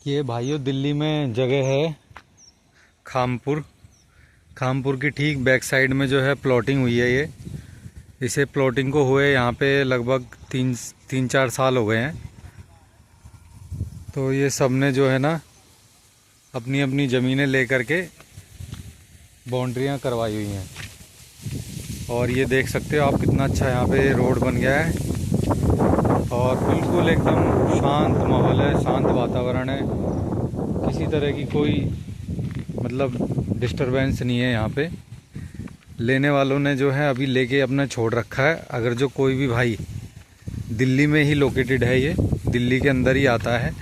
ये भाइयों दिल्ली में जगह है खामपुर। खामपुर की ठीक बैक साइड में जो है प्लॉटिंग हुई है। ये इसे प्लॉटिंग को हुए यहाँ पे लगभग तीन चार साल हो गए हैं। तो ये सब ने जो है ना अपनी अपनी ज़मीनें लेकर के बाउंड्रियाँ करवाई हुई हैं। और ये देख सकते हो आप कितना अच्छा यहाँ पे रोड बन गया है और बिल्कुल एकदम शांत माहौल है, शांत वातावरण है। किसी तरह की कोई मतलब डिस्टरबेंस नहीं है यहाँ पे। लेने वालों ने जो है अभी लेके अपना छोड़ रखा है। अगर जो कोई भी भाई दिल्ली में ही लोकेटेड है, ये दिल्ली के अंदर ही आता है,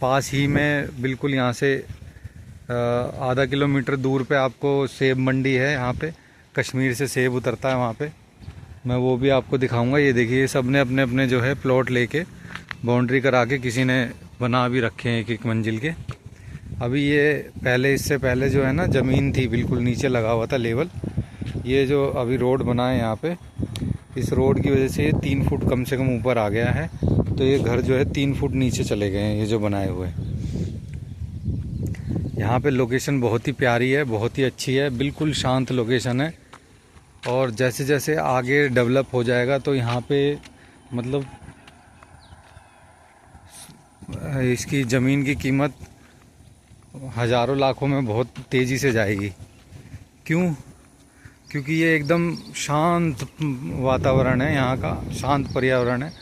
पास ही में बिल्कुल यहाँ से आधा किलोमीटर दूर पे आपको सेब मंडी है। यहाँ पे कश्मीर से सेब उतरता है, वहाँ पे मैं वो भी आपको दिखाऊंगा। ये देखिए सब ने अपने अपने जो है प्लॉट लेके बाउंड्री करा के किसी ने बना भी रखे हैं एक एक मंजिल के। अभी ये पहले इससे पहले जो है ना ज़मीन थी बिल्कुल नीचे लगा हुआ था लेवल। ये जो अभी रोड बना है यहाँ पे, इस रोड की वजह से 3 फुट कम से कम ऊपर आ गया है। तो ये घर जो है 3 फुट नीचे चले गए हैं ये जो बनाए हुए। यहाँ पे लोकेशन बहुत ही प्यारी है, बहुत ही अच्छी है, बिल्कुल शांत लोकेशन है। और जैसे जैसे आगे डेवलप हो जाएगा तो यहाँ पे मतलब इसकी ज़मीन की कीमत हज़ारों लाखों में बहुत तेज़ी से जाएगी। क्यों? क्योंकि ये एकदम शांत वातावरण है, यहाँ का शांत पर्यावरण है।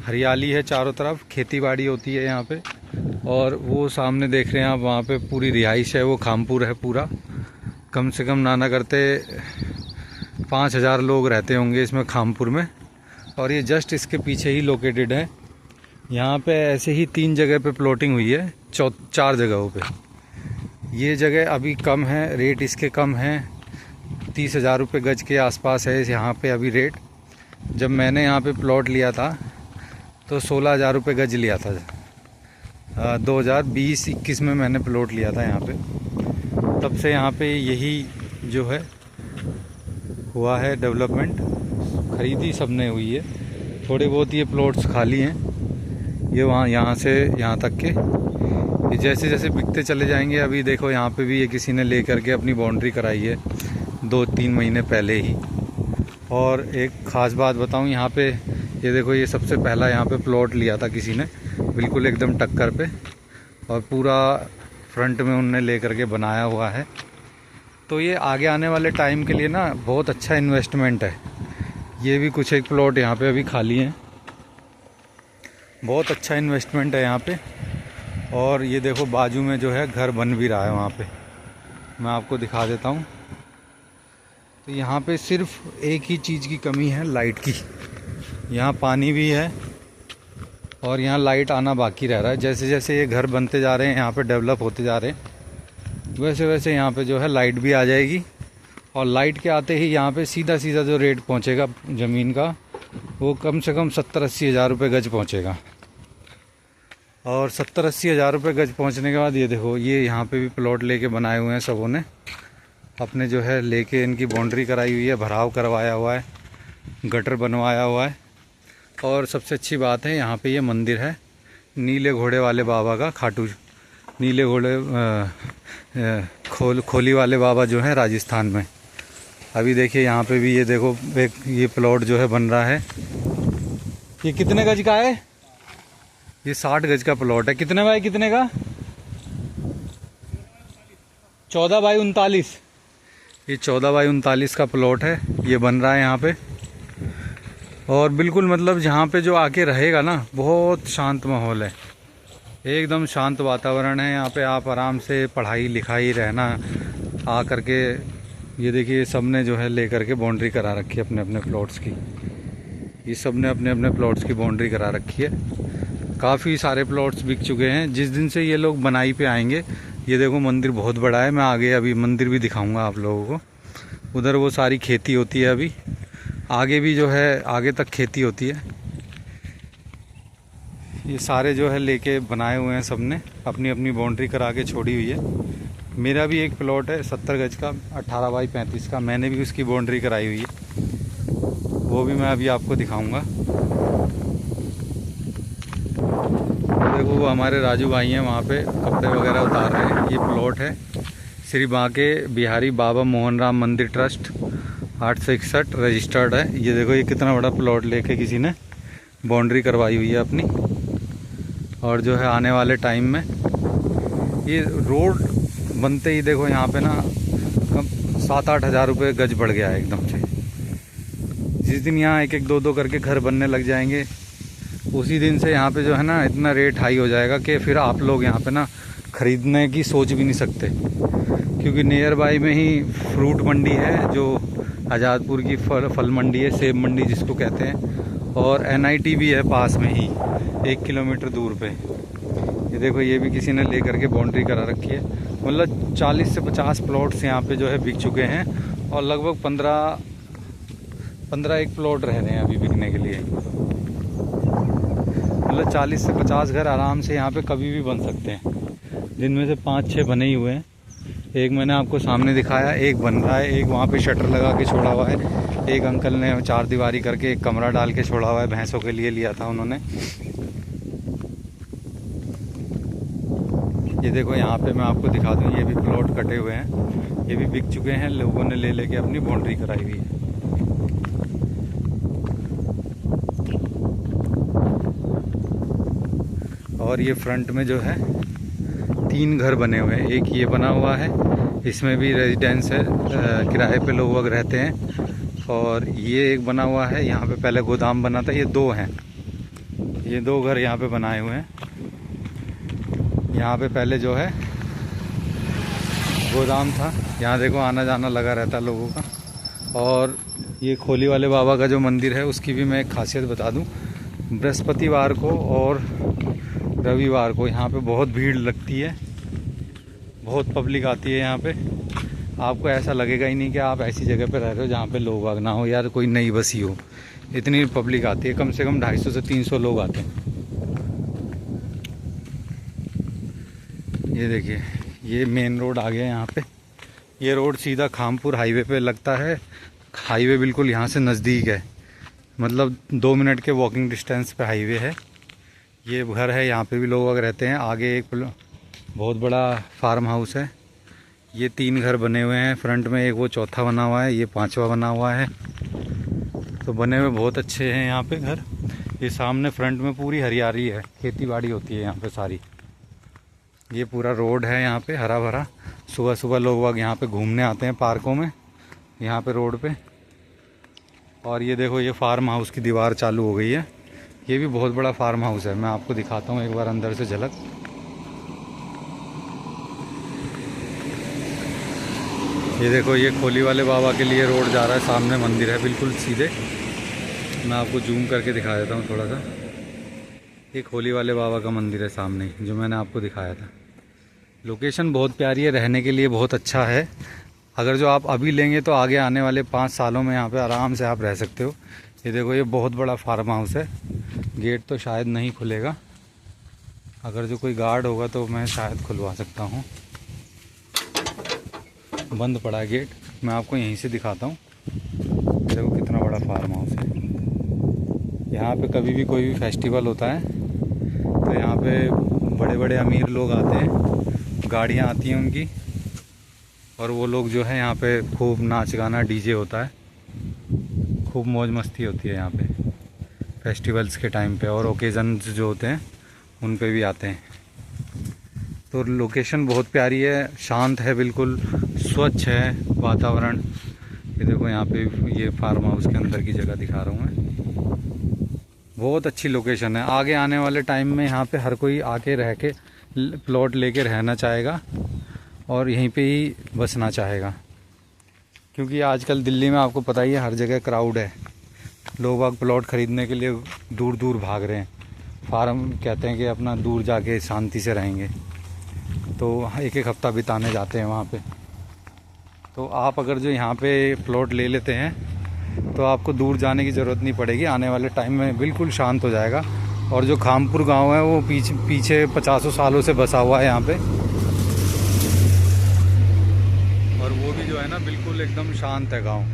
हरियाली है चारों तरफ, खेतीबाड़ी होती है यहाँ पे। और वो सामने देख रहे हैं आप, वहाँ पे पूरी रिहाइश है, वो खामपुर है पूरा। कम से कम नाना करते 5,000 लोग रहते होंगे इसमें खामपुर में। और ये जस्ट इसके पीछे ही लोकेटेड है। यहाँ पे ऐसे ही 3 जगह पे प्लॉटिंग हुई है, 4 जगहों पे। ये जगह अभी कम है, रेट इसके कम है, 30,000 रुपये गज के आसपास है यहाँ पे अभी रेट। जब मैंने यहाँ पे प्लॉट लिया था तो 16,000 रुपये गज लिया था। 2020-21 में मैंने प्लॉट लिया था यहाँ पे। तब से यहाँ पे यही जो है हुआ है डेवलपमेंट। खरीदी सबने हुई है, थोड़े बहुत ये प्लॉट्स खाली हैं। ये वहाँ यहाँ से यहाँ तक के ये जैसे जैसे बिकते चले जाएंगे। अभी देखो यहाँ पे भी ये किसी ने ले करके अपनी बाउंड्री कराई है 2-3 महीने पहले ही। और एक ख़ास बात बताऊँ, यहाँ पे ये देखो, ये सबसे पहला यहाँ पे प्लॉट लिया था किसी ने बिल्कुल एकदम टक्कर पे, और पूरा फ्रंट में उनने ले करके बनाया हुआ है। तो ये आगे आने वाले टाइम के लिए ना बहुत अच्छा इन्वेस्टमेंट है। ये भी कुछ एक प्लॉट यहाँ पे अभी खाली हैं, बहुत अच्छा इन्वेस्टमेंट है यहाँ पे। और ये देखो बाजू में जो है घर बन भी रहा है वहाँ पे, मैं आपको दिखा देता हूँ। तो यहाँ पे सिर्फ एक ही चीज़ की कमी है, लाइट की। यहाँ पानी भी है और यहाँ लाइट आना बाकी रह रहा है। जैसे जैसे ये घर बनते जा रहे हैं, यहाँ पे डेवलप होते जा रहे हैं, वैसे वैसे यहाँ पे जो है लाइट भी आ जाएगी। और लाइट के आते ही यहाँ पे सीधा सीधा जो रेट पहुँचेगा ज़मीन का, वो कम से कम 70-80 हज़ार रुपये गज पहुँचेगा। और 70-80 हज़ार रुपये गज पहुँचने के बाद ये देखो, ये यहाँ पे भी प्लॉट लेके बनाए हुए हैं सबों ने अपने जो है लेके। इनकी बाउंड्री कराई हुई है, भराव करवाया हुआ है, गटर बनवाया हुआ है। और सबसे अच्छी बात है, यहाँ पे ये मंदिर है नीले घोड़े वाले बाबा का। खाटू नीले घोड़े खोली वाले बाबा जो है राजस्थान में। अभी देखिए यहाँ पे भी ये देखो एक ये प्लॉट जो है बन रहा है। ये कितने गज का है? ये 60 गज का प्लॉट है। कितने बाई कितने का? 14 बाई 39। ये 14 बाई 39 का प्लॉट है, ये बन रहा है यहाँ पे। और बिल्कुल मतलब जहाँ पे जो आके रहेगा ना, बहुत शांत माहौल है, एकदम शांत वातावरण है। यहाँ पे आप आराम से पढ़ाई लिखाई रहना आ करके। ये देखिए सब ने जो है ले करके बाउंड्री करा रखी है अपने अपने प्लॉट्स की। ये सब ने अपने अपने प्लॉट्स की बाउंड्री करा रखी है। काफ़ी सारे प्लॉट्स बिक चुके हैं जिस दिन से ये लोग बनाई पे आएंगे। ये देखो मंदिर बहुत बड़ा है, मैं आगे अभी मंदिर भी दिखाऊंगा आप लोगों को। उधर वो सारी खेती होती है, अभी आगे भी जो है आगे तक खेती होती है। ये सारे जो है लेके बनाए हुए हैं, सब ने अपनी अपनी बाउंड्री करा के छोड़ी हुई है। मेरा भी एक प्लॉट है 70 गज का, 18 बाई 35 का, मैंने भी उसकी बाउंड्री कराई हुई है, वो भी मैं अभी आपको दिखाऊंगा। देखो वो हमारे राजू भाई हैं वहाँ पे कपड़े वगैरह उतार रहे हैं। ये प्लॉट है श्री बांके बिहारी बाबा मोहन राम मंदिर ट्रस्ट 861 रजिस्टर्ड है। ये देखो ये कितना बड़ा प्लॉट लेके किसी ने बाउंड्री करवाई हुई है अपनी। और जो है आने वाले टाइम में ये रोड बनते ही देखो यहाँ पे ना 7-8 हज़ार रुपये गज बढ़ गया है एकदम से। जिस दिन यहाँ एक एक दो दो करके घर बनने लग जाएंगे उसी दिन से यहाँ पे जो है ना इतना रेट हाई हो जाएगा कि फिर आप लोग यहाँ पे ना ख़रीदने की सोच भी नहीं सकते। क्योंकि नियर बाई में ही फ्रूट मंडी है जो आज़ादपुर की फल मंडी है, सेब मंडी जिसको कहते हैं। और NIT भी है पास में ही 1 किलोमीटर दूर पे। ये देखो ये भी किसी ने ले करके बाउंड्री करा रखी है। मतलब 40 से 50 प्लॉट्स यहाँ पे जो है बिक चुके हैं और लगभग 15 एक प्लॉट रह रहे हैं अभी बिकने के लिए। मतलब 40 से 50 घर आराम से यहाँ पे कभी भी बन सकते हैं, जिनमें से 5-6 बने ही हुए हैं। एक मैंने आपको सामने दिखाया, एक बन रहा है, एक वहाँ पे शटर लगा के छोड़ा हुआ है। एक अंकल ने 4 दीवारी करके एक कमरा डाल के छोड़ा हुआ है, भैंसों के लिए लिया था उन्होंने। ये देखो यहाँ पे मैं आपको दिखा दूँ, ये भी प्लॉट कटे हुए हैं, ये भी बिक चुके हैं, लोगों ने ले लेके अपनी बाउंड्री कराई हुई है। और ये फ्रंट में जो है 3 घर बने हुए हैं। एक ये बना हुआ है, इसमें भी रेजिडेंस है, किराए पे लोग वग रहते हैं। और ये एक बना हुआ है, यहाँ पे पहले गोदाम बना था। ये 2 हैं, ये 2 घर यहाँ पे बनाए हुए हैं। यहाँ पे पहले जो है गोदाम था, यहाँ देखो आना जाना लगा रहता है लोगों का। और ये खोली वाले बाबा का जो मंदिर है उसकी भी मैं एक खासियत बता दूँ। बृहस्पतिवार को और रविवार को यहाँ पे बहुत भीड़ लगती है, बहुत पब्लिक आती है यहाँ पे। आपको ऐसा लगेगा ही नहीं कि आप ऐसी जगह पे रह रहे हो जहाँ पे लोग बाग ना हो, यार कोई नई बसी हो। इतनी पब्लिक आती है, कम से कम 250 से 300 लोग आते हैं। ये देखिए ये मेन रोड आ गया यहाँ पे। ये रोड सीधा खामपुर हाईवे पे लगता है। हाईवे बिल्कुल यहाँ से नज़दीक है, मतलब 2 मिनट के वॉकिंग डिस्टेंस पे हाईवे है। ये घर है, यहाँ पे भी लोग रहते हैं। आगे एक बहुत बड़ा फार्म हाउस है। ये 3 घर बने हुए हैं फ्रंट में, एक वो चौथा बना हुआ है, ये 5वां बना हुआ है। तो बने हुए बहुत अच्छे हैं यहाँ पे घर। ये सामने फ्रंट में पूरी हरियाली है, खेती बाड़ी होती है यहाँ पे सारी। ये पूरा रोड है यहाँ पे हरा भरा। सुबह सुबह लोग वहाँ यहाँ पे घूमने आते हैं पार्कों में, यहाँ पे रोड पे। और ये देखो ये फार्म हाउस की दीवार चालू हो गई है। ये भी बहुत बड़ा फार्म हाउस है, मैं आपको दिखाता हूँ एक बार अंदर से झलक। ये देखो ये खोली वाले बाबा के लिए रोड जा रहा है, सामने मंदिर है बिल्कुल सीधे। मैं आपको जूम करके दिखा देता हूँ थोड़ा सा। ये खोली वाले बाबा का मंदिर है सामने, जो मैंने आपको दिखाया था। लोकेशन बहुत प्यारी है, रहने के लिए बहुत अच्छा है। अगर जो आप अभी लेंगे तो आगे आने वाले 5 सालों में यहाँ पे आराम से आप रह सकते हो। ये देखो ये बहुत बड़ा फार्म हाउस है। गेट तो शायद नहीं खुलेगा, अगर जो कोई गार्ड होगा तो मैं शायद खुलवा सकता हूँ। बंद पड़ा है गेट, मैं आपको यहीं से दिखाता हूँ। देखो कितना बड़ा फार्म हाउस है। यहाँ पे कभी भी कोई भी फेस्टिवल होता है तो यहाँ पे बड़े बड़े अमीर लोग आते हैं, गाड़ियाँ आती हैं उनकी, और वो लोग जो है यहाँ पे खूब नाच गाना डीजे होता है, खूब मौज मस्ती होती है यहाँ पे फेस्टिवल्स के टाइम पे। और ओकेजन्स जो होते हैं उन पे भी आते हैं। तो लोकेशन बहुत प्यारी है, शांत है, बिल्कुल स्वच्छ है वातावरण। ये देखो यहाँ पे ये फार्म हाउस के अंदर की जगह दिखा रहा हूँ मैं। बहुत अच्छी लोकेशन है। आगे आने वाले टाइम में यहाँ पे हर कोई आके रह के प्लॉट लेके रहना चाहेगा और यहीं पे ही बसना चाहेगा। क्योंकि आजकल दिल्ली में आपको पता ही है हर जगह क्राउड है, लोग बाग प्लॉट ख़रीदने के लिए दूर दूर भाग रहे हैं। फार्म कहते हैं कि अपना दूर जाके शांति से रहेंगे, तो एक एक हफ़्ता बिताने जाते हैं वहाँ पे। तो आप अगर जो यहाँ पे प्लॉट ले लेते हैं तो आपको दूर जाने की ज़रूरत नहीं पड़ेगी। आने वाले टाइम में बिल्कुल शांत हो जाएगा। और जो खामपुर गांव है वो पीछे 50 सालों से बसा हुआ है यहाँ पे, और वो भी जो है ना बिल्कुल एकदम शांत है गांव,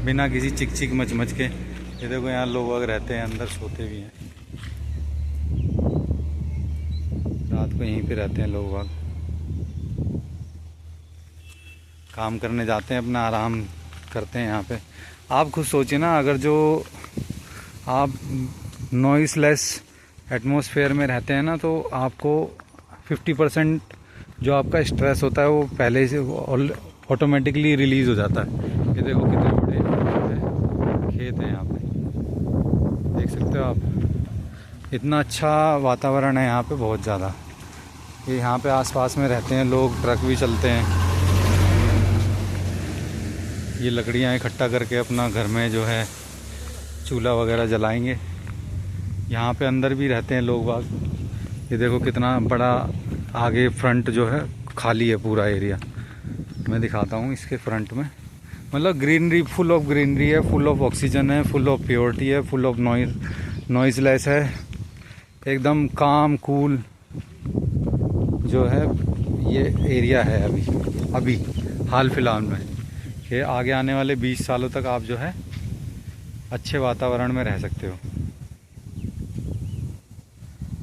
बिना किसी चिक चिक मच मच के। ये देखो यहाँ लोग वगैरह रहते हैं, अंदर सोते भी हैं। रात को यहीं पे रहते हैं लोग बाग, काम करने जाते हैं, अपना आराम करते हैं यहाँ पे। आप खुद सोचिए ना, अगर जो आप नॉइसलेस एटमॉस्फेयर में रहते हैं ना, तो आपको 50% जो आपका स्ट्रेस होता है वो पहले से ऑटोमेटिकली रिलीज़ हो जाता है। ये देखो कितने बड़े खेत हैं यहाँ पे, देख सकते हो आप। इतना अच्छा वातावरण है यहाँ पे, बहुत ज़्यादा। ये यहाँ पे आसपास में रहते हैं लोग, ट्रक भी चलते हैं। ये लकड़ियाँ इकट्ठा करके अपना घर में जो है चूल्हा वगैरह जलाएंगे। यहाँ पे अंदर भी रहते हैं लोग बाग। ये देखो कितना बड़ा आगे फ्रंट जो है खाली है, पूरा एरिया। मैं दिखाता हूँ इसके फ्रंट में, मतलब ग्रीनरी, फुल ऑफ ग्रीनरी है, फुल ऑफ ऑक्सीजन है, फुल ऑफ प्योरिटी है, फुल ऑफ नॉइज़लेस है, एकदम काम कूल जो है ये एरिया है अभी हाल फिलहाल में। ये आगे आने वाले 20 सालों तक आप जो है अच्छे वातावरण में रह सकते हो।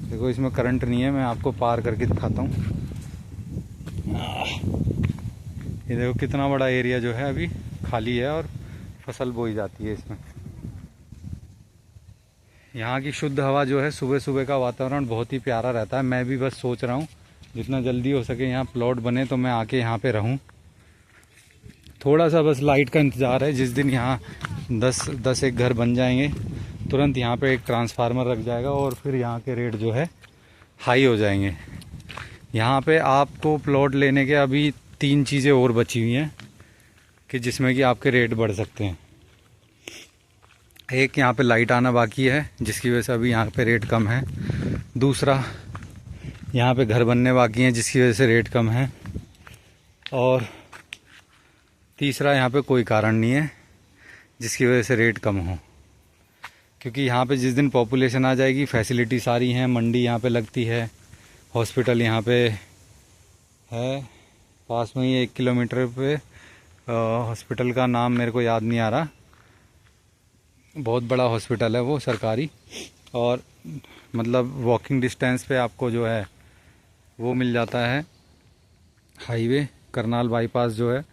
देखो इसमें करंट नहीं है, मैं आपको पार करके दिखाता हूँ। ये देखो कितना बड़ा एरिया जो है अभी खाली है और फसल बोई जाती है इसमें। यहाँ की शुद्ध हवा जो है, सुबह सुबह का वातावरण बहुत ही प्यारा रहता है। मैं भी बस सोच रहा हूँ जितना जल्दी हो सके यहाँ प्लॉट बने तो मैं आके यहाँ पे रहूँ। थोड़ा सा बस लाइट का इंतज़ार है। जिस दिन यहाँ 10 एक घर बन जाएंगे, तुरंत यहाँ पे एक ट्रांसफार्मर रख जाएगा और फिर यहाँ के रेट जो है हाई हो जाएंगे। यहाँ पे आपको प्लॉट लेने के अभी 3 चीज़ें और बची हुई हैं कि जिसमें कि आपके रेट बढ़ सकते हैं। एक, यहाँ पे लाइट आना बाकी है जिसकी वजह से अभी यहाँ पे रेट कम है। दूसरा, यहाँ पे घर बनने बाकी हैं जिसकी वजह से रेट कम है। और तीसरा, यहाँ पे कोई कारण नहीं है जिसकी वजह से रेट कम हो, क्योंकि यहाँ पे जिस दिन पॉपुलेशन आ जाएगी, फैसिलिटी सारी हैं, मंडी यहाँ पे लगती है, हॉस्पिटल यहाँ पे है पास में ही 1 किलोमीटर पे। हॉस्पिटल का नाम मेरे को याद नहीं आ रहा, बहुत बड़ा हॉस्पिटल है वो, सरकारी। और मतलब वॉकिंग डिस्टेंस पे आपको जो है वो मिल जाता है हाईवे, करनाल बाईपास जो है।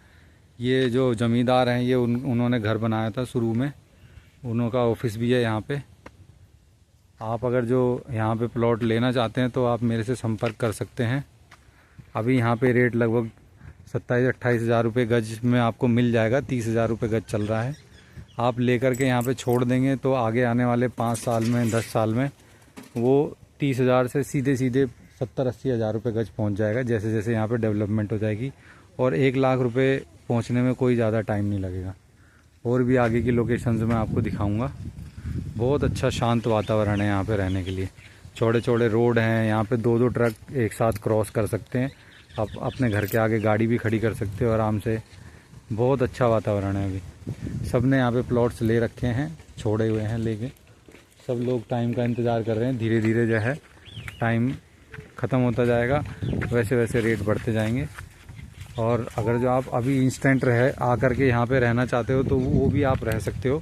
ये जो ज़मींदार हैं ये उन्होंने घर बनाया था शुरू में, उनका ऑफिस भी है यहाँ पे। आप अगर जो यहाँ पे प्लॉट लेना चाहते हैं तो आप मेरे से संपर्क कर सकते हैं। अभी यहाँ पे रेट लगभग 27-28 हज़ार रुपये गज में आपको मिल जाएगा। 30 हज़ार रुपये गज चल रहा है। आप लेकर के यहाँ पे छोड़ देंगे तो आगे आने वाले 5 साल में, 10 साल में वो 30 हज़ार से सीधे 70-80 हज़ार रुपये गज पहुँच जाएगा, जैसे जैसे यहाँ पे डेवलपमेंट हो जाएगी। और 1 लाख रुपये पहुँचने में कोई ज़्यादा टाइम नहीं लगेगा। और भी आगे की लोकेशंस मैं आपको दिखाऊंगा। बहुत अच्छा शांत वातावरण है यहाँ पे रहने के लिए। चौड़े चौड़े रोड हैं, यहाँ पे 2-2 ट्रक एक साथ क्रॉस कर सकते हैं। आप अपने घर के आगे गाड़ी भी खड़ी कर सकते हो आराम से। बहुत अच्छा वातावरण है। अभी सब ने यहाँ पे प्लॉट्स ले रखे हैं, छोड़े हुए हैं लेके। सब लोग टाइम का इंतज़ार कर रहे हैं। धीरे धीरे जो है टाइम ख़त्म होता जाएगा, वैसे वैसे रेट बढ़ते जाएंगे। और अगर जो आप अभी इंस्टेंट आकर के यहाँ पे रहना चाहते हो तो वो भी आप रह सकते हो।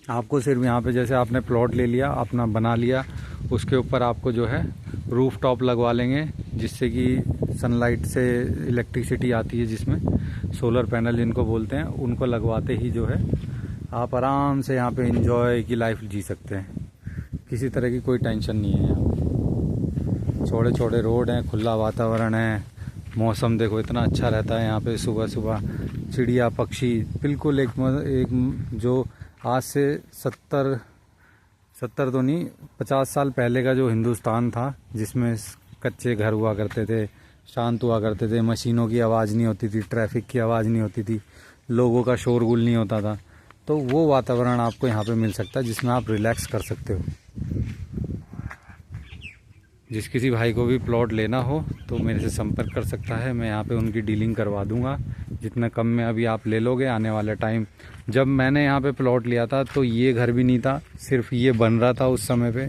आपको सिर्फ यहाँ पे जैसे आपने प्लॉट ले लिया, अपना बना लिया, उसके ऊपर आपको जो है रूफ टॉप लगवा लेंगे, जिससे कि सनलाइट से इलेक्ट्रिसिटी आती है, जिसमें सोलर पैनल जिनको बोलते हैं, उनको लगवाते ही जो है आप आराम से यहाँ पे एंजॉय की लाइफ जी सकते हैं। किसी तरह की कोई टेंशन नहीं है यहाँ। छोटे छोटे रोड हैं, खुला वातावरण है। मौसम देखो इतना अच्छा रहता है यहाँ पे। सुबह सुबह चिड़िया पक्षी बिल्कुल एक जो आज से 70 तो नहीं, 50 साल पहले का जो हिंदुस्तान था, जिसमें कच्चे घर हुआ करते थे, शांत हुआ करते थे, मशीनों की आवाज़ नहीं होती थी, ट्रैफिक की आवाज़ नहीं होती थी, लोगों का शोरगुल नहीं होता था, तो वो वातावरण आपको यहाँ पे मिल सकता है जिसमें आप रिलैक्स कर सकते हो। जिस किसी भाई को भी प्लॉट लेना हो तो मेरे से संपर्क कर सकता है। मैं यहाँ पे उनकी डीलिंग करवा दूंगा। जितना कम में अभी आप ले लोगे, आने वाले टाइम, जब मैंने यहाँ पे प्लॉट लिया था तो ये घर भी नहीं था, सिर्फ ये बन रहा था उस समय पे।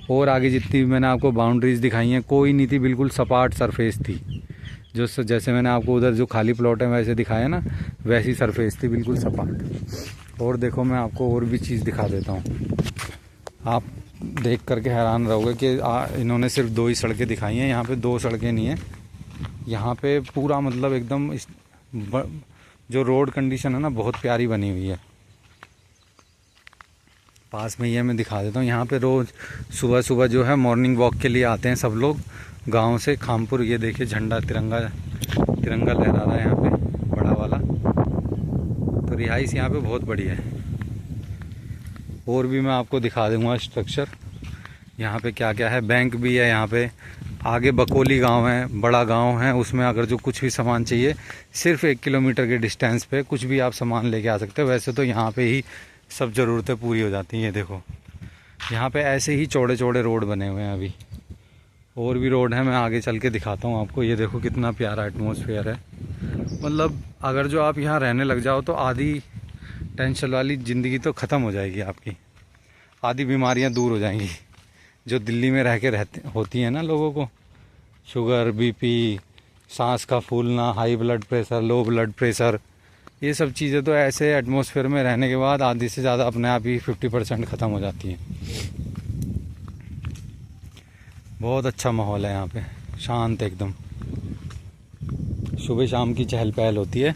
और आगे जितनी भी मैंने आपको बाउंड्रीज़ दिखाई हैं, कोई नहीं थी, बिल्कुल सपाट सरफेस थी। जो जैसे मैंने आपको उधर जो खाली प्लॉट है वैसे दिखाया ना, वैसी सरफेस थी, बिल्कुल सपाट। और देखो मैं आपको और भी चीज़ दिखा देता हूँ। आप देख करके हैरान रहोगे कि इन्होंने सिर्फ 2 ही सड़कें दिखाई हैं। यहाँ पे 2 सड़कें नहीं हैं, यहाँ पे पूरा मतलब एकदम जो रोड कंडीशन है ना बहुत प्यारी बनी हुई है। पास में ये मैं दिखा देता हूँ। यहाँ पे रोज़ सुबह सुबह जो है मॉर्निंग वॉक के लिए आते हैं सब लोग गांव से खामपुर। ये देखिए झंडा तिरंगा लहरा रहा है यहाँ पे बड़ा वाला। तो रिहाइश यहाँ पे बहुत बड़ी है। और भी मैं आपको दिखा दूँगा स्ट्रक्चर यहाँ पे क्या क्या है। बैंक भी है यहाँ पे। आगे बकोली गांव है, बड़ा गांव है, उसमें अगर जो कुछ भी सामान चाहिए सिर्फ 1 किलोमीटर के डिस्टेंस पे कुछ भी आप सामान लेके आ सकते हो। वैसे तो यहाँ पे ही सब ज़रूरतें पूरी हो जाती हैं। ये देखो यहाँ पे ऐसे ही चौड़े चौड़े रोड बने हुए हैं। अभी और भी रोड है, मैं आगे चल के दिखाता हूँ आपको। ये देखो कितना प्यारा एटमॉस्फेयर है। मतलब अगर जो आप यहाँ रहने लग जाओ तो आधी टेंशन वाली ज़िंदगी तो ख़त्म हो जाएगी आपकी। आधी बीमारियाँ दूर हो जाएंगी जो दिल्ली में रह के होती हैं ना लोगों को। शुगर, बीपी, सांस का फूलना, high blood pressure, low blood pressure, ये सब चीज़ें तो ऐसे एटमॉस्फेयर में रहने के बाद आधी से ज़्यादा अपने आप ही 50% ख़त्म हो जाती हैं। बहुत अच्छा माहौल है यहाँ पे, शांत एकदम। सुबह शाम की चहल पहल होती है।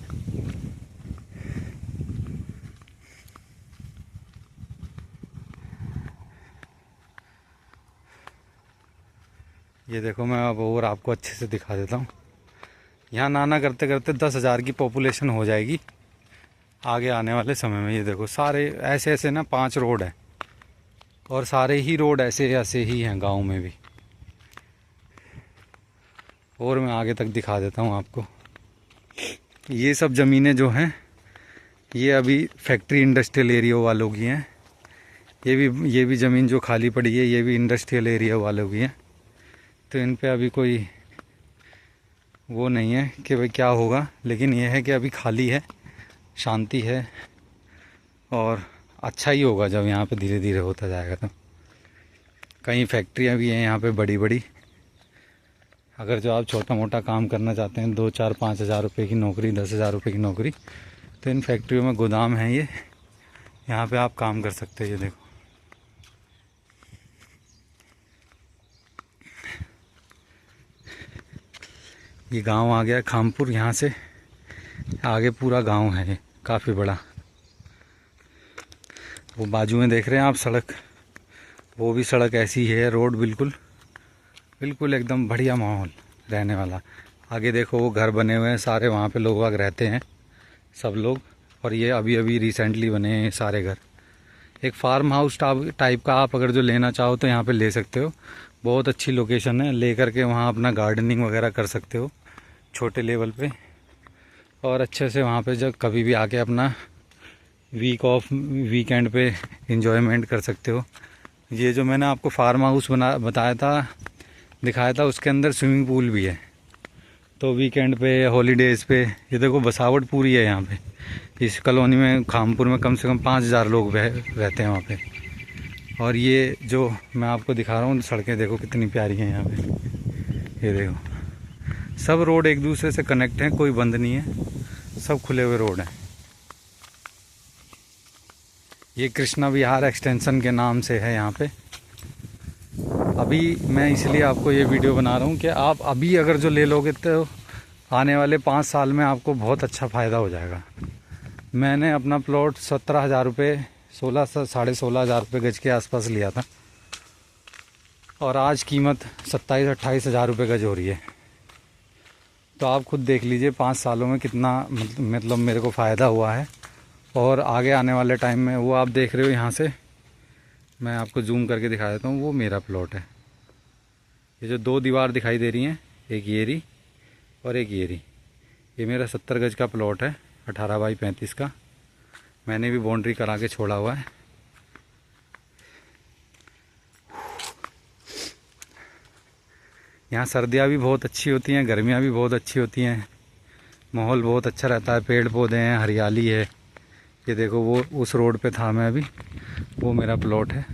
ये देखो मैं अब और आपको अच्छे से दिखा देता हूँ। यहाँ नाना करते करते 10,000 की पॉपुलेशन हो जाएगी आगे आने वाले समय में। ये देखो सारे ऐसे ऐसे ना 5 रोड हैं और सारे ही रोड ऐसे ऐसे ही हैं गांव में भी। और मैं आगे तक दिखा देता हूँ आपको। ये सब ज़मीनें जो हैं ये अभी फैक्ट्री इंडस्ट्रियल एरिया वालों की हैं। ये भी ज़मीन जो खाली पड़ी है ये भी इंडस्ट्रियल एरिया वालों की है। तो इन पे अभी कोई वो नहीं है कि भाई क्या होगा, लेकिन ये है कि अभी खाली है, शांति है और अच्छा ही होगा जब यहाँ पे धीरे धीरे होता जाएगा। तो कई फैक्ट्रियाँ भी हैं यहाँ पे बड़ी बड़ी। अगर जो आप छोटा मोटा काम करना चाहते हैं 2, 4, 5 हज़ार रुपये की नौकरी, 10,000 रुपये की नौकरी, तो इन फैक्ट्रियों में गोदाम है ये, यहाँ पे आप काम कर सकते हैं। ये देखो ये गांव आ गया खामपुर। यहाँ से आगे पूरा गांव है ये, काफ़ी बड़ा। वो बाजू में देख रहे हैं आप सड़क, वो भी सड़क ऐसी है। रोड बिल्कुल बिल्कुल एकदम बढ़िया माहौल रहने वाला। आगे देखो वो घर बने हुए हैं सारे, वहाँ पे लोग बाग रहते हैं सब लोग। और ये अभी अभी रिसेंटली बने हैं सारे घर। एक फार्म हाउस टाइप का आप अगर जो लेना चाहो तो यहाँ पे ले सकते हो। बहुत अच्छी लोकेशन है, ले करके वहाँ अपना गार्डनिंग वगैरह कर सकते हो छोटे लेवल पे। और अच्छे से वहाँ पे जब कभी भी आके अपना वीकेंड पे इंजॉयमेंट कर सकते हो। ये जो मैंने आपको फार्म हाउस दिखाया था उसके अंदर स्विमिंग पूल भी है। तो वीकेंड पे, हॉलीडेज़ पे, ये देखो बसावट पूरी है यहाँ पे। इस कॉलोनी में खामपुर में कम से कम 5,000 लोग रहते हैं वहाँ पे। और ये जो मैं आपको दिखा रहा हूँ सड़कें देखो कितनी प्यारी हैं यहाँ पे। ये देखो सब रोड एक दूसरे से कनेक्ट हैं, कोई बंद नहीं है, सब खुले हुए रोड हैं। ये कृष्णा विहार एक्सटेंशन के नाम से है यहाँ पे। अभी मैं इसलिए आपको ये वीडियो बना रहा हूँ कि आप अभी अगर जो ले लोगे तो आने वाले 5 साल में आपको बहुत अच्छा फ़ायदा हो जाएगा। मैंने अपना प्लॉट 17,000 रुपये, 16,500 रुपये गज के आसपास लिया था और आज कीमत 27-28 हज़ार रुपये गज हो रही है। तो आप खुद देख लीजिए 5 सालों में कितना मतलब मेरे को फ़ायदा हुआ है। और आगे आने वाले टाइम में वो आप देख रहे हो यहाँ से, मैं आपको जूम करके दिखा देता हूँ, वो मेरा प्लॉट है। ये जो 2 दीवार दिखाई दे रही हैं, एक ये रही और एक ये रही, ये मेरा 70 गज का प्लॉट है 18 बाई 35 का। मैंने भी बाउंड्री करा के छोड़ा हुआ है। यहाँ सर्दियाँ भी बहुत अच्छी होती हैं, गर्मियाँ भी बहुत अच्छी होती हैं, माहौल बहुत अच्छा रहता है, पेड़ पौधे हैं, हरियाली है। ये देखो वो उस रोड पे था मैं अभी, वो मेरा प्लॉट है।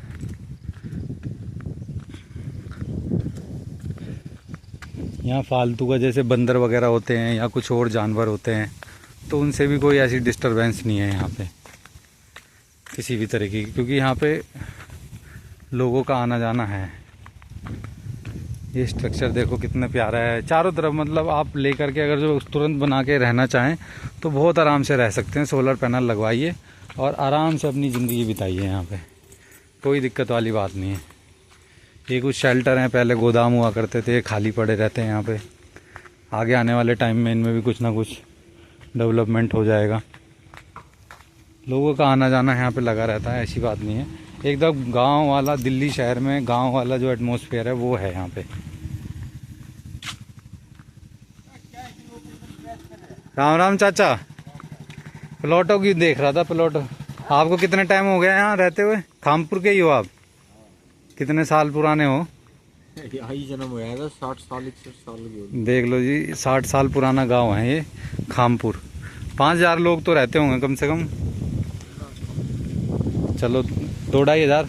यहाँ फालतू का जैसे बंदर वगैरह होते हैं या कुछ और जानवर होते हैं तो उनसे भी कोई ऐसी डिस्टरबेंस नहीं है यहाँ पे किसी भी तरह की, क्योंकि यहाँ पे लोगों का आना जाना है। ये स्ट्रक्चर देखो कितना प्यारा है, चारों तरफ मतलब आप लेकर के अगर जो तुरंत बना के रहना चाहें तो बहुत आराम से रह सकते हैं। सोलर पैनल लगवाइए और आराम से अपनी ज़िंदगी बिताइए। यहाँ पे कोई दिक्कत वाली बात नहीं है। ये कुछ शेल्टर हैं, पहले गोदाम हुआ करते थे, खाली पड़े रहते हैं यहाँ पे। आगे आने वाले टाइम में इनमें भी कुछ ना कुछ डेवलपमेंट हो जाएगा। लोगों का आना जाना यहाँ पे लगा रहता है, ऐसी बात नहीं है। एकदम गांव वाला, दिल्ली शहर में गांव वाला जो एटमॉस्फेयर है वो है यहाँ पे। राम राम चाचा, प्लॉटों की देख रहा था। प्लॉट आपको कितने टाइम हो गया यहाँ रहते हुए? खामपुर के ही हो आप? कितने साल पुराने हो? यही जन्म हुआ था, 60 साल 61 साल की। देख लो जी, 60 साल पुराना गांव है ये खामपुर। 5000 लोग तो रहते होंगे कम से कम। चलो 2-2,500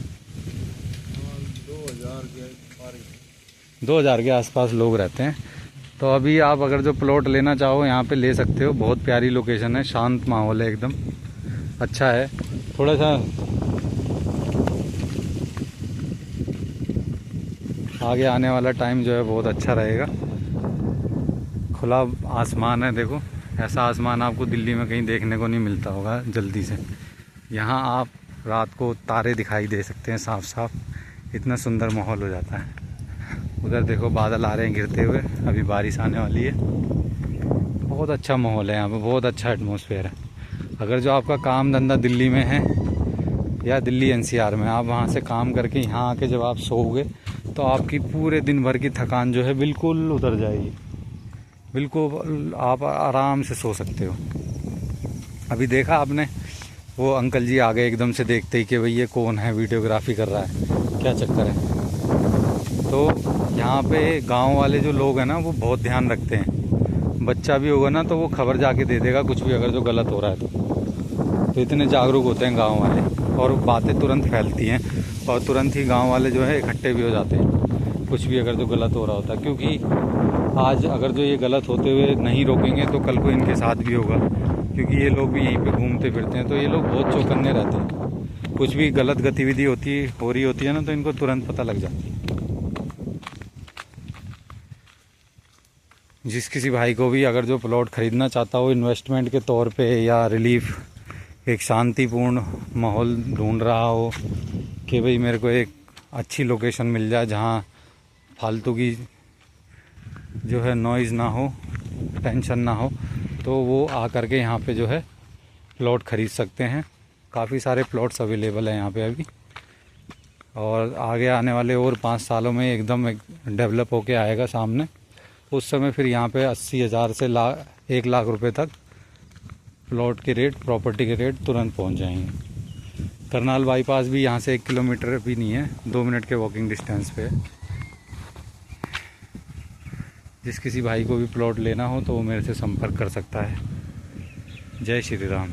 2000 के आसपास लोग रहते हैं। तो अभी आप अगर जो प्लॉट लेना चाहो यहाँ पे ले सकते हो। बहुत प्यारी लोकेशन है, शांत माहौल है, एकदम अच्छा है। थोड़ा सा आगे आने वाला टाइम जो है बहुत अच्छा रहेगा। खुला आसमान है, देखो ऐसा आसमान आपको दिल्ली में कहीं देखने को नहीं मिलता होगा जल्दी से। यहाँ आप रात को तारे दिखाई दे सकते हैं साफ साफ, इतना सुंदर माहौल हो जाता है। उधर देखो बादल आ रहे हैं गिरते हुए, अभी बारिश आने वाली है। बहुत अच्छा माहौल है यहाँ पे, बहुत अच्छा एटमॉस्फेयर है। अगर जो आपका काम धंधा दिल्ली में है या दिल्ली एनसीआर में, आप वहाँ से काम करके यहाँ आके जब आप सोओगे तो आपकी पूरे दिन भर की थकान जो है बिल्कुल उतर जाएगी। बिल्कुल आप आराम से सो सकते हो। अभी देखा आपने वो अंकल जी आ गए एकदम से देखते ही कि भाई ये कौन है, वीडियोग्राफी कर रहा है, क्या चक्कर है। तो यहाँ पे गांव वाले जो लोग हैं ना वो बहुत ध्यान रखते हैं। बच्चा भी होगा ना तो वो खबर जाके दे देगा कुछ भी अगर जो गलत हो रहा है तो इतने जागरूक होते हैं गांव वाले। और बातें तुरंत फैलती हैं और तुरंत ही गांव वाले जो है इकट्ठे भी हो जाते हैं कुछ भी अगर जो गलत हो रहा होता है। क्योंकि आज अगर जो ये गलत होते हुए नहीं रोकेंगे तो कल को इनके साथ भी होगा। क्योंकि ये लोग भी यहीं पे घूमते फिरते हैं तो ये लोग बहुत चौकन्ने रहते हैं। कुछ भी गलत गतिविधि हो रही होती है ना तो इनको तुरंत पता लग जाती है। जिस किसी भाई को भी अगर जो प्लॉट ख़रीदना चाहता हो इन्वेस्टमेंट के तौर पे या रिलीफ, एक शांतिपूर्ण माहौल ढूंढ रहा हो कि भाई मेरे को एक अच्छी लोकेशन मिल जाए जहाँ फालतू की जो है नॉइज़ ना हो, टेंशन ना हो, तो वो आ करके यहाँ पे जो है प्लॉट ख़रीद सकते हैं। काफ़ी सारे प्लॉट्स अवेलेबल हैं यहाँ पे अभी। और आगे आने वाले और 5 सालों में एकदम डेवलप होके आएगा सामने। उस समय फिर यहाँ पे 80,000 से 1 लाख रुपए तक प्लॉट के रेट, प्रॉपर्टी के रेट तुरंत पहुँच जाएंगे। करनाल बाईपास भी यहाँ से 1 किलोमीटर भी नहीं है, 2 मिनट के वॉकिंग डिस्टेंस पे है। जिस किसी भाई को भी प्लॉट लेना हो तो वो मेरे से संपर्क कर सकता है। जय श्री राम।